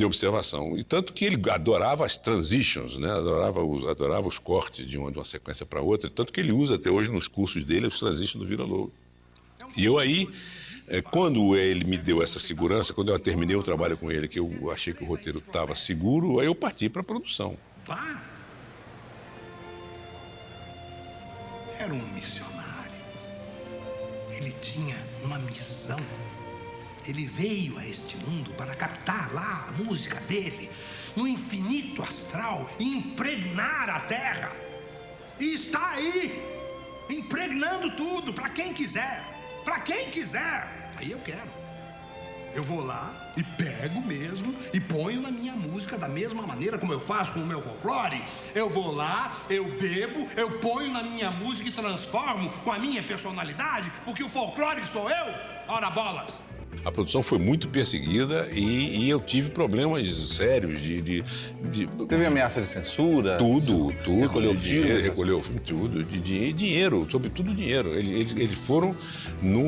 observação. E tanto que ele adorava as transitions, né, adorava os cortes de uma sequência para outra, tanto que ele usa até hoje nos cursos dele os transitions do Villa-Lobos. E eu aí, quando ele me deu essa segurança, quando eu terminei o trabalho com ele, que eu achei que o roteiro estava seguro, aí eu parti para a produção. Vá. Era um missionário. Ele tinha uma missão. Ele veio a este mundo para captar lá a música dele, no infinito astral, e impregnar a Terra. E está aí, impregnando tudo, para quem quiser. Para quem quiser. Aí eu quero. Eu vou lá e pego mesmo e ponho na minha música da mesma maneira como eu faço com o meu folclore. Eu vou lá, eu bebo, eu ponho na minha música e transformo com a minha personalidade, porque o folclore sou eu. Ora bolas! A produção foi muito perseguida e eu tive problemas sérios Teve ameaça de censura? Tudo. Recolheu filmes? Recolheu o filme, tudo. Dinheiro, sobretudo dinheiro. Eles foram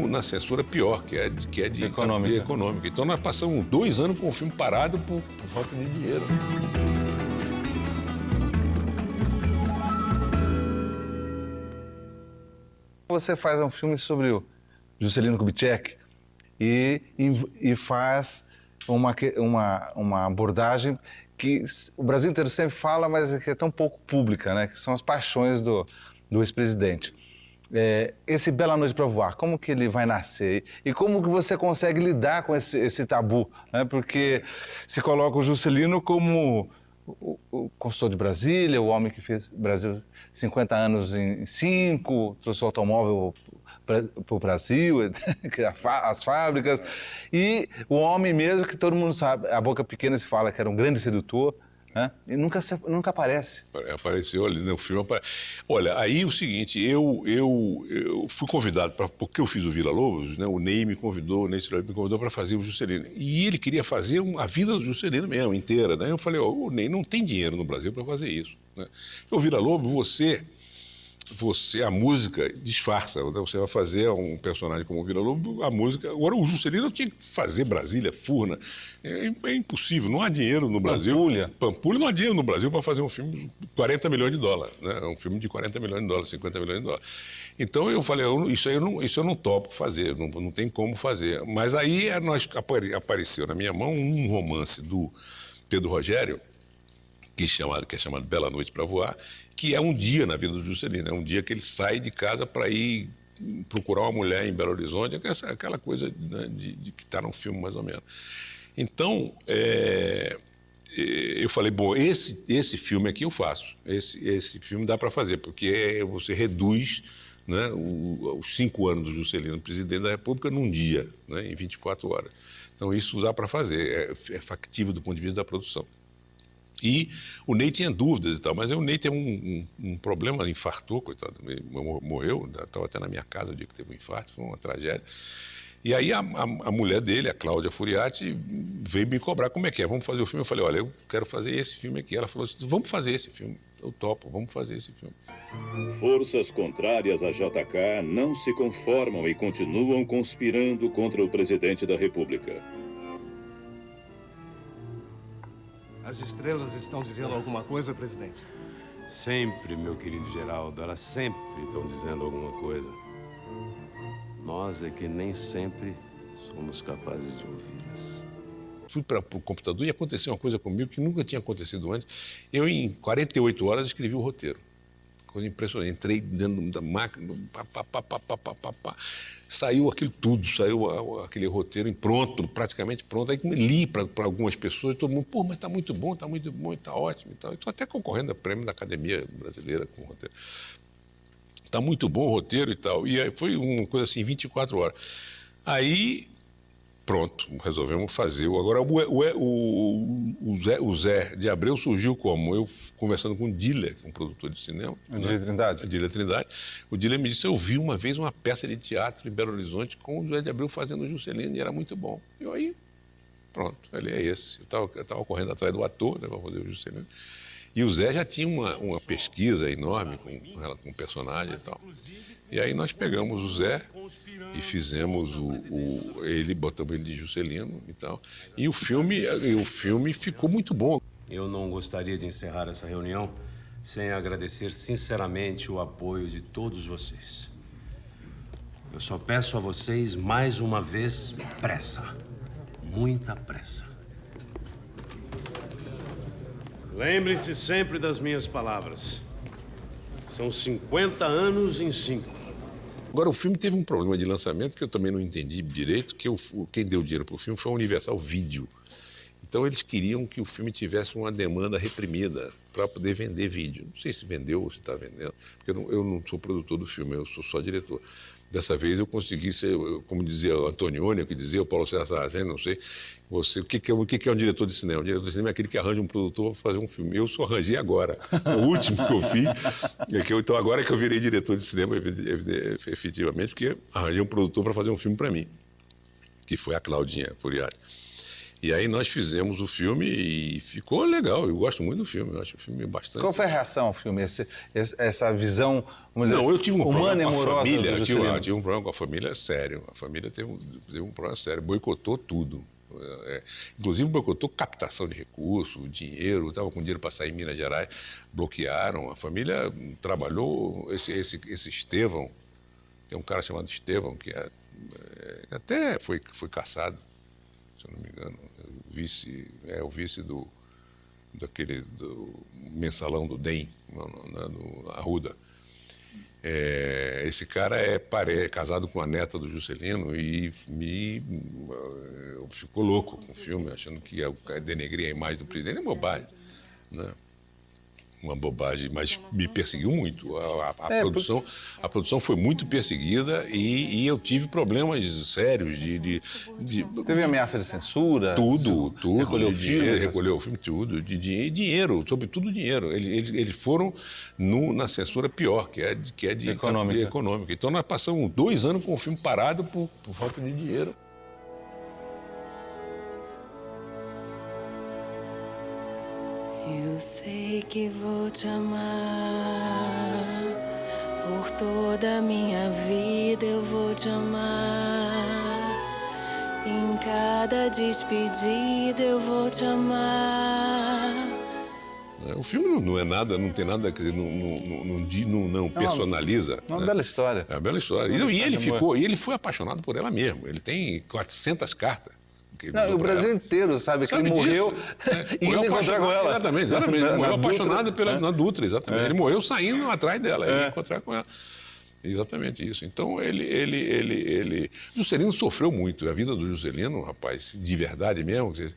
na censura pior, que é de econômica. Então nós passamos 2 anos com o filme parado por falta de dinheiro. Você faz um filme sobre o Juscelino Kubitschek e faz uma abordagem que o Brasil inteiro sempre fala, mas que é tão pouco pública, né? Que são as paixões do ex-presidente. Esse Bela Noite para Voar, como que ele vai nascer? E como que você consegue lidar com esse tabu? Né? Porque se coloca o Juscelino como o consultor de Brasília, o homem que fez Brasil 50 anos em 5, trouxe o automóvel para o Brasil, as fábricas, e o homem mesmo que todo mundo sabe, a boca pequena se fala que era um grande sedutor, né? E nunca aparece. Apareceu ali no filme. Olha, aí o seguinte, eu fui convidado, porque eu fiz o Vila Lobos, né? O Ney me convidou, o Ney Ciroli me convidou para fazer o Juscelino. E ele queria fazer a vida do Juscelino mesmo, inteira. Né? Eu falei, o Ney não tem dinheiro no Brasil para fazer isso. Né? O Vila Lobos, a música disfarça, né? Você vai fazer um personagem como o Vila Lobo, a música... Agora, o Juscelino tinha que fazer Brasília, Furna. É impossível, não há dinheiro no Brasil. Pampulha não há dinheiro no Brasil para fazer um filme de 40 milhões de dólares. Né? Um filme de 40 milhões de dólares, 50 milhões de dólares. Então, eu falei, isso eu não topo fazer, não tem como fazer. Mas aí apareceu na minha mão um romance do Pedro Rogério, que é chamado Bela Noite para Voar, que é um dia na vida do Juscelino, é um dia que ele sai de casa para ir procurar uma mulher em Belo Horizonte, aquela coisa, né, de que está no filme mais ou menos. Então, eu falei, bom, esse filme aqui eu faço, esse filme dá para fazer, porque você reduz, né, os 5 anos do Juscelino, presidente da República, num dia, né, em 24 horas. Então, isso dá para fazer, é factível do ponto de vista da produção. E o Ney tinha dúvidas e tal, mas o Ney tem um problema, infartou, coitado, morreu, estava até na minha casa o dia que teve um infarto, foi uma tragédia. E aí a mulher dele, a Cláudia Furiati, veio me cobrar, como é que é, vamos fazer o filme? Eu falei, olha, eu quero fazer esse filme aqui. Ela falou assim, vamos fazer esse filme. Eu topo, vamos fazer esse filme. Forças contrárias a JK não se conformam e continuam conspirando contra o presidente da República. As estrelas estão dizendo alguma coisa, presidente? Sempre, meu querido Geraldo, elas sempre estão dizendo alguma coisa. Nós é que nem sempre somos capazes de ouvi-las. Fui para o computador e aconteceu uma coisa comigo que nunca tinha acontecido antes. Eu, em 48 horas, escrevi o roteiro. Coisa impressionante. Entrei dentro da máquina, saiu aquilo tudo, saiu aquele roteiro pronto, praticamente pronto. Aí li para algumas pessoas, todo mundo, pô, mas está muito bom, está ótimo e tal. Estou até concorrendo a prêmio da Academia Brasileira com o roteiro. Está muito bom o roteiro e tal. E aí foi uma coisa assim, 24 horas. Aí, pronto, resolvemos fazer. Agora, o Zé de Abreu surgiu como? Eu conversando com o Diller, um produtor de cinema. O Diller Trindade? O Diller Trindade. O Diller me disse, eu vi uma vez uma peça de teatro em Belo Horizonte com o Zé de Abreu fazendo o Juscelino e era muito bom. E aí, pronto, ele é esse. Eu estava correndo atrás do ator, né, para fazer o Juscelino. E o Zé já tinha uma pesquisa enorme com o personagem e tal. E aí nós pegamos o Zé e fizemos botamos ele de Juscelino e tal. E o filme ficou muito bom. Eu não gostaria de encerrar essa reunião sem agradecer sinceramente o apoio de todos vocês. Eu só peço a vocês, mais uma vez, pressa. Muita pressa. Lembre-se sempre das minhas palavras. São 50 anos em 5. Agora, o filme teve um problema de lançamento que eu também não entendi direito, que quem deu dinheiro para o filme foi a Universal Vídeo. Então, eles queriam que o filme tivesse uma demanda reprimida para poder vender vídeo. Não sei se vendeu ou se está vendendo, porque eu não sou produtor do filme, eu sou só diretor. Dessa vez eu consegui ser, como dizia o Antonioni, que dizia o Paulo César Saraceni, não sei, o que é um diretor de cinema? Um diretor de cinema é aquele que arranja um produtor para fazer um filme. Eu só arranjei agora. O último que eu fiz, então agora é que eu virei diretor de cinema, efetivamente, porque arranjei um produtor para fazer um filme para mim, que foi a Claudinha Furiati. E aí nós fizemos o filme e ficou legal. Eu gosto muito do filme, eu acho o filme bastante... Qual foi a reação ao filme? Essa visão, vamos dizer, não, eu tive um humana e problema com a amorosa família. do Eu Juscelino? tive um problema com a família sério. A família teve um problema sério, boicotou tudo. Inclusive boicotou captação de recursos, dinheiro, estava com dinheiro para sair em Minas Gerais, bloquearam. A família trabalhou, esse Estevão, tem um cara chamado Estevão, que até foi caçado, se eu não me engano, o vice do mensalão do DEM, do Arruda. Esse cara é casado com a neta do Juscelino e ficou louco com o filme, achando que ia denegrir a imagem do presidente. É bobagem, né? Uma bobagem, mas me perseguiu muito. A produção foi muito perseguida e eu tive problemas sérios Você teve ameaça de censura? Tudo. Recolheu o filme? Recolheu o filme, tudo. Dinheiro, sobretudo dinheiro. Eles foram na censura pior, que é de econômica. Então nós passamos 2 anos com o filme parado por falta de dinheiro. Eu sei que vou te amar, por toda a minha vida eu vou te amar, em cada despedida eu vou te amar. O filme não é nada, não tem nada, não personaliza. É uma bela história. É uma bela história. E ele foi apaixonado por ela mesmo. Ele tem 400 cartas. O Brasil inteiro sabe que ele morreu indo encontrar com ela. Exatamente. Ele morreu apaixonado na Dutra, exatamente. Ele morreu saindo atrás dela, ia encontrar com ela. Exatamente isso. Então, Juscelino sofreu muito. A vida do Juscelino, rapaz, de verdade mesmo, se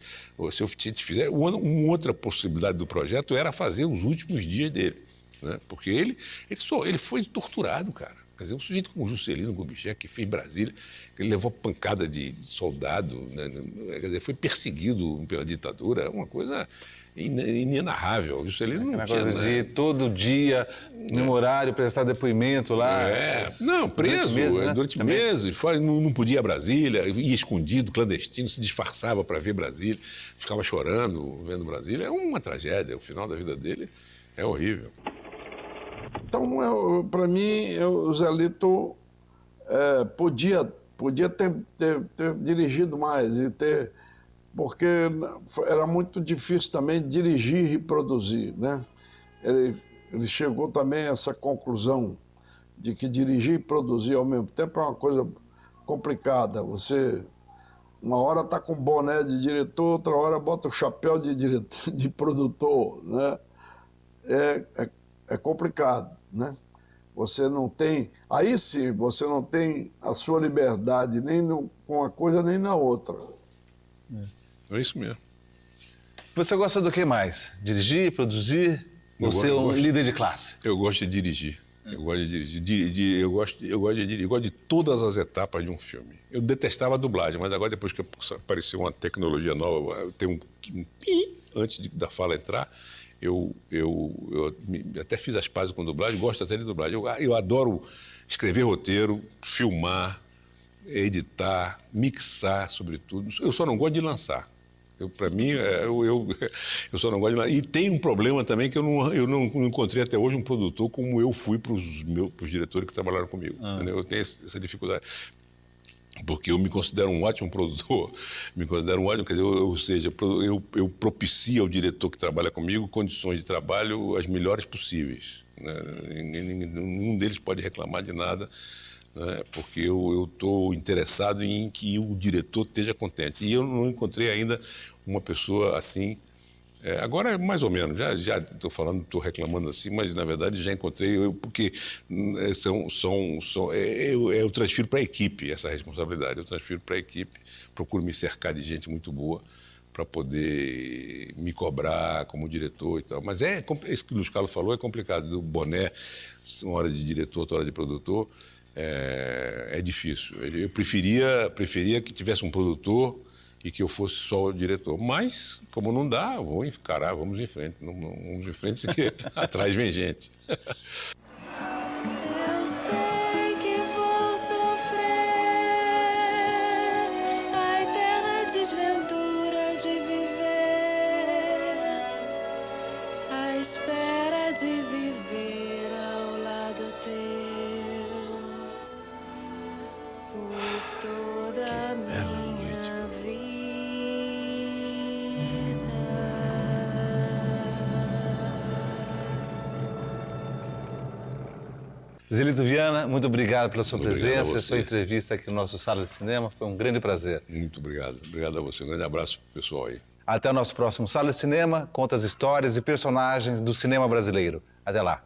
eu te fizer... Uma outra possibilidade do projeto era fazer os últimos dias dele, né? Porque ele foi torturado, cara. Quer dizer, um sujeito como Juscelino Kubitschek, que fez Brasília, que ele levou pancada de soldado, né? Quer dizer, foi perseguido pela ditadura, é uma coisa inenarrável. O Juscelino não tinha... coisa de todo dia, no horário, prestar depoimento lá. Não, preso durante meses. Não podia ir a Brasília, ia escondido, clandestino, se disfarçava para ver Brasília, ficava chorando vendo Brasília. É uma tragédia, o final da vida dele é horrível. Então, para mim, o Zé Lito podia ter dirigido mais, porque era muito difícil também dirigir e produzir, né? Ele chegou também a essa conclusão de que dirigir e produzir ao mesmo tempo é uma coisa complicada. Você, uma hora está com boné de diretor, outra hora bota o chapéu de produtor, né? É complicado, né? Você não tem... Aí sim, você não tem a sua liberdade nem com uma coisa nem na outra. É isso mesmo. Você gosta do que mais? Dirigir, produzir? Você é um líder de classe? Eu gosto de dirigir. Eu gosto de dirigir. Eu gosto de todas as etapas de um filme. Eu detestava a dublagem, mas agora, depois que apareceu uma tecnologia nova, tem um pi antes da fala entrar... Eu até fiz as pazes com dublagem, gosto até de dublagem. Eu adoro escrever roteiro, filmar, editar, mixar, sobretudo. Eu só não gosto de lançar. Para mim, eu só não gosto de lançar. E tem um problema também que eu não encontrei até hoje um produtor como eu fui para os diretores que trabalharam comigo. Eu tenho essa dificuldade. Porque eu me considero um ótimo produtor, quer dizer, ou seja, eu propicio ao diretor que trabalha comigo condições de trabalho as melhores possíveis, né? Nenhum deles pode reclamar de nada, né? Porque eu estou interessado em que o diretor esteja contente. E eu não encontrei ainda uma pessoa assim. Agora, mais ou menos, já estou reclamando assim, mas na verdade já encontrei, porque eu transfiro para a equipe essa responsabilidade, eu transfiro para a equipe, procuro me cercar de gente muito boa para poder me cobrar como diretor e tal. Mas isso que o Luiz Carlos falou é complicado, do boné, uma hora de diretor, outra hora de produtor. é difícil. Eu preferia que tivesse um produtor e que eu fosse só o diretor. Mas, como não dá, eu vou encarar, vamos em frente. Vamos em frente, que atrás vem gente. Zelito Viana, muito obrigado pela sua presença, você. sua entrevista aqui no nosso Sala de Cinema. Foi um grande prazer. Muito obrigado. Obrigado a você. Um grande abraço pro pessoal aí. Até o nosso próximo Sala de Cinema. Conta as histórias e personagens do cinema brasileiro. Até lá.